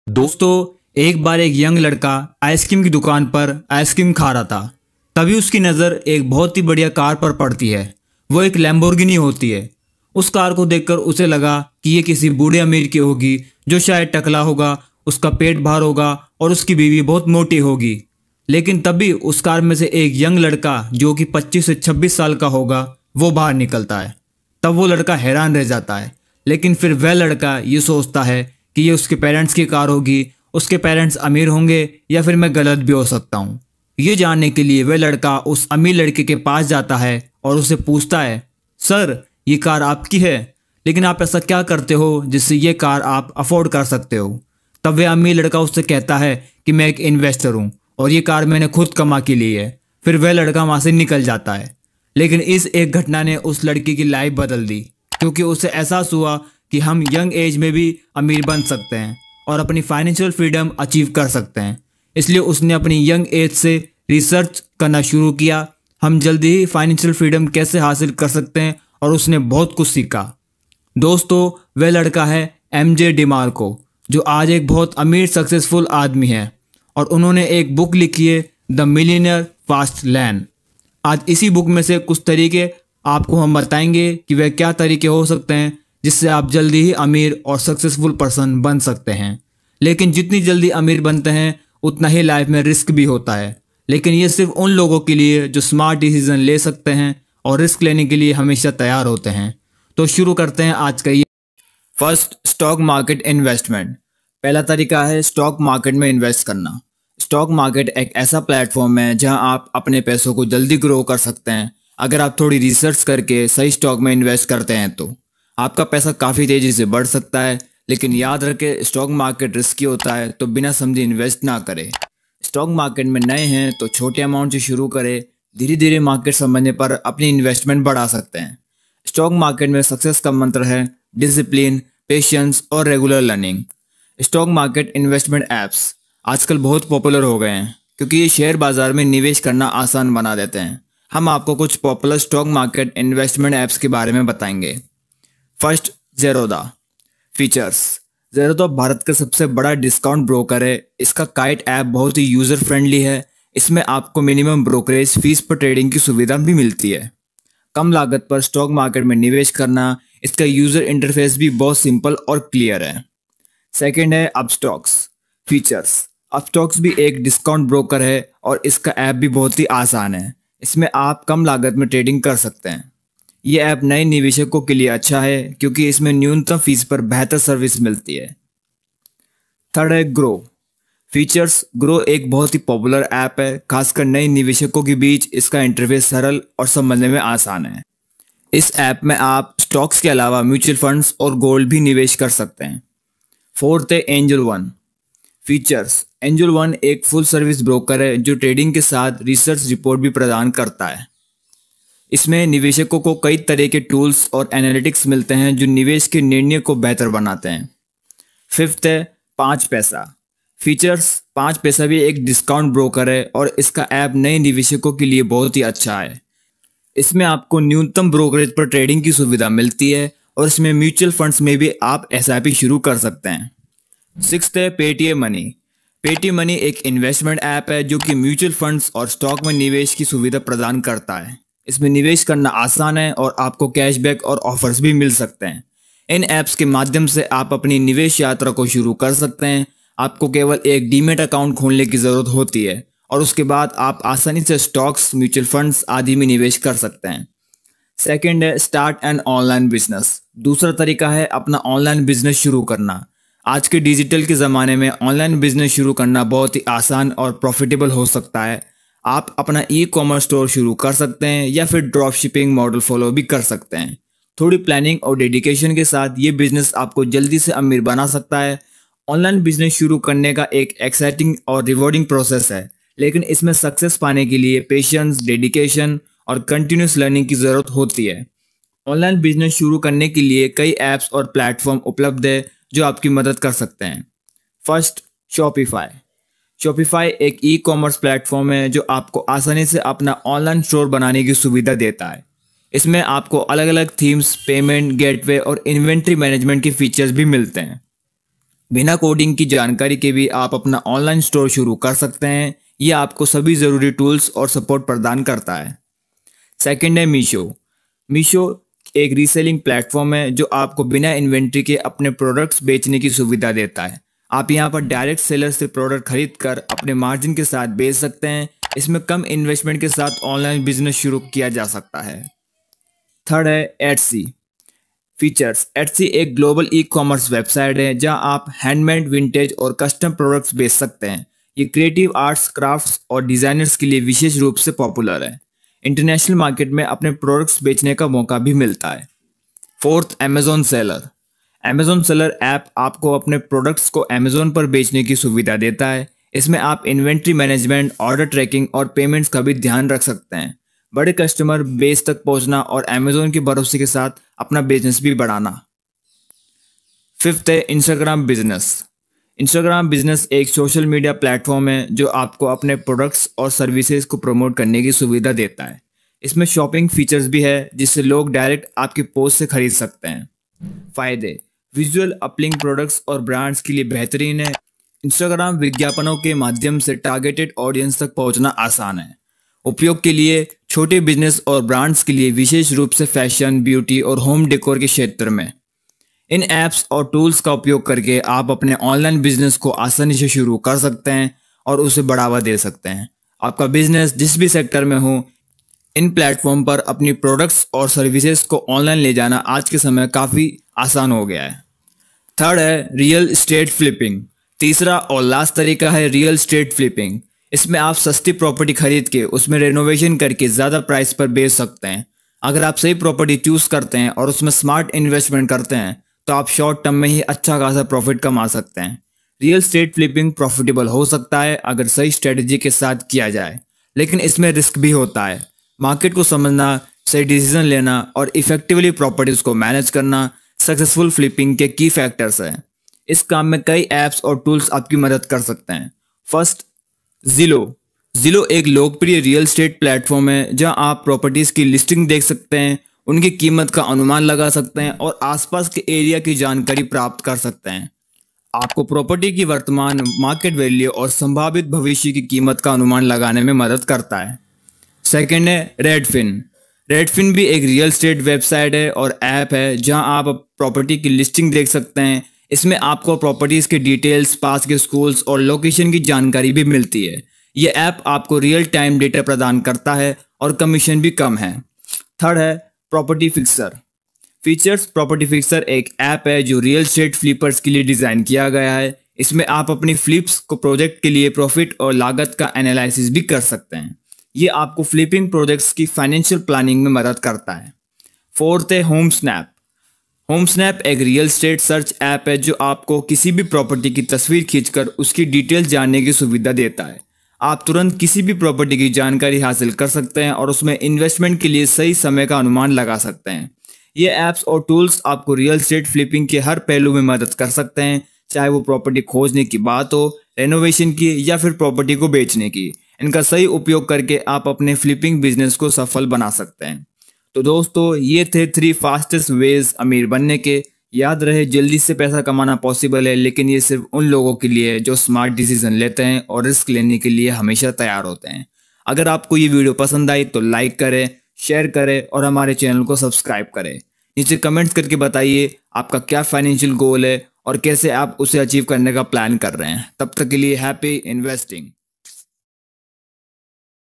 दोस्तों, एक बार एक यंग लड़का आइसक्रीम की दुकान पर आइसक्रीम खा रहा था। तभी उसकी नज़र एक बहुत ही बढ़िया कार पर पड़ती है। वो एक लैम्बोर्गिनी होती है। उस कार को देखकर उसे लगा कि ये किसी बूढ़े अमीर की होगी जो शायद टकला होगा, उसका पेट बाहर होगा और उसकी बीवी बहुत मोटी होगी। लेकिन तभी उस कार में से एक यंग लड़का जो कि 25 से 26 साल का होगा वो बाहर निकलता है। तब वो लड़का हैरान रह जाता है। लेकिन फिर वह लड़का ये सोचता है कि ये उसके पेरेंट्स की कार होगी, उसके पेरेंट्स अमीर होंगे या फिर मैं गलत भी हो सकता हूँ। ये जानने के लिए वह लड़का उस अमीर लड़के के पास जाता है और उसे पूछता है, सर ये कार आपकी है, लेकिन आप ऐसा क्या करते हो जिससे ये कार आप अफोर्ड कर सकते हो। तब वह अमीर लड़का उससे कहता है कि मैं एक इन्वेस्टर हूँ और ये कार मैंने खुद कमा के ली है। फिर वह लड़का वहाँ से निकल जाता है। लेकिन इस एक घटना ने उस लड़की की लाइफ बदल दी, क्योंकि उसे एहसास हुआ कि हम यंग एज में भी अमीर बन सकते हैं और अपनी फाइनेंशियल फ्रीडम अचीव कर सकते हैं। इसलिए उसने अपनी यंग एज से रिसर्च करना शुरू किया, हम जल्दी ही फाइनेंशियल फ्रीडम कैसे हासिल कर सकते हैं, और उसने बहुत कुछ सीखा। दोस्तों, वह लड़का है एमजे डिमार्को, जो आज एक बहुत अमीर सक्सेसफुल आदमी है और उन्होंने एक बुक लिखी है, द मिलियनेयर फास्ट लैन। आज इसी बुक में से कुछ तरीके आपको हम बताएंगे कि वह क्या तरीके हो सकते हैं जिससे आप जल्दी ही अमीर और सक्सेसफुल पर्सन बन सकते हैं। लेकिन जितनी जल्दी अमीर बनते हैं उतना ही लाइफ में रिस्क भी होता है। लेकिन ये सिर्फ उन लोगों के लिए जो स्मार्ट डिसीजन ले सकते हैं और रिस्क लेने के लिए हमेशा तैयार होते हैं। तो शुरू करते हैं आज का ये। First, stock market investment. पहला तरीका है स्टॉक मार्केट में इन्वेस्ट करना। स्टॉक मार्केट एक ऐसा प्लेटफॉर्म है जहां आप अपने पैसों को जल्दी ग्रो कर सकते हैं। अगर आप थोड़ी रिसर्च करके सही स्टॉक में इन्वेस्ट करते हैं तो आपका पैसा काफ़ी तेज़ी से बढ़ सकता है। लेकिन याद रखें, स्टॉक मार्केट रिस्की होता है, तो बिना समझे इन्वेस्ट ना करें। स्टॉक मार्केट में नए हैं तो छोटे अमाउंट से शुरू करें। धीरे धीरे मार्केट समझने पर अपनी इन्वेस्टमेंट बढ़ा सकते हैं। स्टॉक मार्केट में सक्सेस का मंत्र है डिसिप्लिन, पेशेंस और regular learning. Stock market investment apps आजकल बहुत पॉपुलर हो गए हैं क्योंकि ये शेयर बाजार में निवेश करना आसान बना देते हैं। हम आपको कुछ popular stock market investment apps के बारे में बताएंगे। फर्स्ट, ज़ेरोधा। फीचर्स। ज़ेरोधा भारत का सबसे बड़ा डिस्काउंट ब्रोकर है। इसका काइट ऐप बहुत ही यूज़र फ्रेंडली है। इसमें आपको मिनिमम ब्रोकरेज फीस पर ट्रेडिंग की सुविधा भी मिलती है। कम लागत पर स्टॉक मार्केट में निवेश करना। इसका यूज़र इंटरफेस भी बहुत सिंपल और क्लियर है। सेकेंड है अपस्टॉक्स। फीचर्स। अपस्टॉक्स भी एक डिस्काउंट ब्रोकर है और इसका ऐप भी बहुत ही आसान है। इसमें आप कम लागत में ट्रेडिंग कर सकते हैं। ये ऐप नए निवेशकों के लिए अच्छा है क्योंकि इसमें न्यूनतम फीस पर बेहतर सर्विस मिलती है। थर्ड है ग्रो। फीचर्स। ग्रो एक बहुत ही पॉपुलर ऐप है, खासकर नए निवेशकों के बीच इसका इंटरफेस सरल और समझने में आसान है। इस ऐप में आप स्टॉक्स के अलावा म्यूचुअल फंड्स और गोल्ड भी निवेश कर सकते हैं। फोर्थ है angel one. Features. Angel one एक फुल सर्विस ब्रोकर है जो ट्रेडिंग के साथ रिसर्च रिपोर्ट भी प्रदान करता है। इसमें निवेशकों को कई तरह के टूल्स और एनालिटिक्स मिलते हैं जो निवेश के निर्णय को बेहतर बनाते हैं। फिफ्थ है 5 पैसा। फीचर्स। 5 पैसा भी एक डिस्काउंट ब्रोकर है और इसका ऐप नए निवेशकों के लिए बहुत ही अच्छा है। इसमें आपको न्यूनतम ब्रोकरेज पर ट्रेडिंग की सुविधा मिलती है और इसमें म्यूचुअल फंड्स में भी आप एसआईपी शुरू कर सकते हैं। सिक्स्थ है पेटीएम मनी। पेटीएम मनी एक इन्वेस्टमेंट ऐप है जो कि म्यूचुअल फंड्स और स्टॉक में निवेश की सुविधा प्रदान करता है। इसमें निवेश करना आसान है और आपको कैशबैक और ऑफर्स भी मिल सकते हैं। इन ऐप्स के माध्यम से आप अपनी निवेश यात्रा को शुरू कर सकते हैं। आपको केवल एक डीमेट अकाउंट खोलने की ज़रूरत होती है और उसके बाद आप आसानी से स्टॉक्स, म्यूचुअल फंड्स आदि में निवेश कर सकते हैं। सेकेंड है स्टार्ट एन ऑनलाइन बिजनेस। दूसरा तरीका है अपना ऑनलाइन बिजनेस शुरू करना। आज के डिजिटल के ज़माने में ऑनलाइन बिजनेस शुरू करना बहुत ही आसान और प्रॉफिटेबल हो सकता है। आप अपना ई-कॉमर्स स्टोर शुरू कर सकते हैं या फिर ड्रॉप शिपिंग मॉडल फॉलो भी कर सकते हैं। थोड़ी प्लानिंग और डेडिकेशन के साथ ये बिजनेस आपको जल्दी से अमीर बना सकता है। ऑनलाइन बिजनेस शुरू करने का एक एक्साइटिंग और रिवॉर्डिंग प्रोसेस है, लेकिन इसमें सक्सेस पाने के लिए पेशेंस, डेडिकेशन और कंटिन्यूस लर्निंग की ज़रूरत होती है। ऑनलाइन बिजनेस शुरू करने के लिए कई ऐप्स और प्लेटफॉर्म उपलब्ध है जो आपकी मदद कर सकते हैं। First, Shopify. शॉपिफाई एक ई कॉमर्स प्लेटफॉर्म है जो आपको आसानी से अपना ऑनलाइन स्टोर बनाने की सुविधा देता है। इसमें आपको अलग अलग थीम्स, पेमेंट गेटवे और इन्वेंट्री मैनेजमेंट के फीचर्स भी मिलते हैं। बिना कोडिंग की जानकारी के भी आप अपना ऑनलाइन स्टोर शुरू कर सकते हैं। ये आपको सभी ज़रूरी टूल्स और सपोर्ट प्रदान करता है। सेकंड है मीशो। मीशो एक रीसेलिंग प्लेटफॉर्म है जो आपको बिना इन्वेंट्री के अपने प्रोडक्ट्स बेचने की सुविधा देता है। आप यहाँ पर डायरेक्ट सेलर से प्रोडक्ट खरीद कर अपने मार्जिन के साथ बेच सकते हैं। इसमें कम इन्वेस्टमेंट के साथ ऑनलाइन बिजनेस शुरू किया जा सकता है। थर्ड है एटसी। फीचर्स। एटसी एक ग्लोबल ई कॉमर्स वेबसाइट है जहां आप हैंडमेड, विंटेज और कस्टम प्रोडक्ट्स बेच सकते हैं। ये क्रिएटिव आर्ट्स, क्राफ्ट्स और डिज़ाइनर्स के लिए विशेष रूप से पॉपुलर है। इंटरनेशनल मार्केट में अपने प्रोडक्ट्स बेचने का मौका भी मिलता है। Fourth, Amazon seller. Amazon seller app आपको अपने प्रोडक्ट्स को अमेजोन पर बेचने की सुविधा देता है। इसमें आप इन्वेंट्री मैनेजमेंट, ऑर्डर ट्रैकिंग और पेमेंट्स का भी ध्यान रख सकते हैं। बड़े कस्टमर बेस तक पहुंचना और अमेजोन के भरोसे के साथ अपना बिजनेस भी बढ़ाना। फिफ्थ है इंस्टाग्राम बिजनेस। इंस्टाग्राम बिजनेस एक सोशल मीडिया प्लेटफॉर्म है जो आपको अपने प्रोडक्ट्स और सर्विसेज को प्रमोट करने की सुविधा देता है। इसमें शॉपिंग फीचर्स भी है जिससे लोग डायरेक्ट आपकी पोस्ट से खरीद सकते हैं। फायदे। विजुअल अपलिंग प्रोडक्ट्स और ब्रांड्स के लिए बेहतरीन है। इंस्टाग्राम विज्ञापनों के माध्यम से टारगेटेड ऑडियंस तक पहुंचना आसान है। उपयोग के लिए छोटे बिजनेस और ब्रांड्स के लिए, विशेष रूप से फैशन, ब्यूटी और होम डेकोर के क्षेत्र में। इन ऐप्स और टूल्स का उपयोग करके आप अपने ऑनलाइन बिजनेस को आसानी से शुरू कर सकते हैं और उसे बढ़ावा दे सकते हैं। आपका बिजनेस जिस भी सेक्टर में हो, इन प्लेटफॉर्म पर अपनी प्रोडक्ट्स और सर्विसेज को ऑनलाइन ले जाना आज के समय काफ़ी आसान हो गया है। थर्ड है रियल एस्टेट फ्लिपिंग। तीसरा और लास्ट तरीका है रियल एस्टेट फ्लिपिंग। इसमें आप सस्ती प्रॉपर्टी खरीद के उसमें रेनोवेशन करके ज़्यादा प्राइस पर बेच सकते हैं। अगर आप सही प्रॉपर्टी चूज़ करते हैं और उसमें स्मार्ट इन्वेस्टमेंट करते हैं तो आप शॉर्ट टर्म में ही अच्छा खासा प्रॉफिट कमा सकते हैं। रियल एस्टेट फ्लिपिंग प्रॉफिटेबल हो सकता है अगर सही स्ट्रेटजी के साथ किया जाए, लेकिन इसमें रिस्क भी होता है। मार्केट को समझना, सही डिसीजन लेना और इफेक्टिवली प्रॉपर्टीज को मैनेज करना सक्सेसफुल फ्लिपिंग के की फैक्टर्स हैं। इस काम में कई ऐप्स और टूल्स आपकी मदद कर सकते हैं। फर्स्ट, ज़िलो एक लोकप्रिय रियल एस्टेट प्लेटफॉर्म है जहां आप प्रॉपर्टीज़ की लिस्टिंग देख सकते हैं, उनकी कीमत का अनुमान लगा सकते हैं और आसपास के एरिया की जानकारी प्राप्त कर सकते हैं। आपको प्रॉपर्टी की वर्तमान मार्केट वैल्यू और संभावित भविष्य की कीमत का अनुमान लगाने में मदद करता है। सेकेंड है रेडफिन। रेडफिन भी एक रियल एस्टेट वेबसाइट है और ऐप है जहां आप प्रॉपर्टी की लिस्टिंग देख सकते हैं। इसमें आपको प्रॉपर्टीज़ के डिटेल्स, पास के स्कूल्स और लोकेशन की जानकारी भी मिलती है। ये ऐप आपको रियल टाइम डेटा प्रदान करता है और कमीशन भी कम है। थर्ड है property fixer. Features. Property fixer एक ऐप है जो रियल एस्टेट फ्लिपर्स के लिए डिज़ाइन किया गया है। इसमें आप अपनी फ्लिप्स को प्रोजेक्ट के लिए प्रॉफिट और लागत का एनालिसिस भी कर सकते हैं। ये आपको फ्लिपिंग प्रोजेक्ट्स की फाइनेंशियल प्लानिंग में मदद करता है। फोर्थ है होम स्नैप। होम स्नैप एक रियल एस्टेट सर्च ऐप है जो आपको किसी भी प्रॉपर्टी की तस्वीर खींचकर उसकी डिटेल्स जानने की सुविधा देता है। आप तुरंत किसी भी प्रॉपर्टी की जानकारी हासिल कर सकते हैं और उसमें इन्वेस्टमेंट के लिए सही समय का अनुमान लगा सकते हैं। ये ऐप्स और टूल्स आपको रियल एस्टेट फ्लिपिंग के हर पहलू में मदद कर सकते हैं, चाहे वो प्रॉपर्टी खोजने की बात हो, रेनोवेशन की या फिर प्रॉपर्टी को बेचने की। इनका सही उपयोग करके आप अपने फ्लिपिंग बिजनेस को सफल बना सकते हैं। तो दोस्तों, ये थे 3 फास्टेस्ट वेज अमीर बनने के। याद रहे, जल्दी से पैसा कमाना पॉसिबल है, लेकिन ये सिर्फ उन लोगों के लिए है जो स्मार्ट डिसीजन लेते हैं और रिस्क लेने के लिए हमेशा तैयार होते हैं। अगर आपको ये वीडियो पसंद आई तो लाइक करें, शेयर करें और हमारे चैनल को सब्सक्राइब करें। नीचे कमेंट्स करके बताइए आपका क्या फाइनेंशियल गोल है और कैसे आप उसे अचीव करने का प्लान कर रहे हैं। तब तक के लिए हैप्पी इन्वेस्टिंग।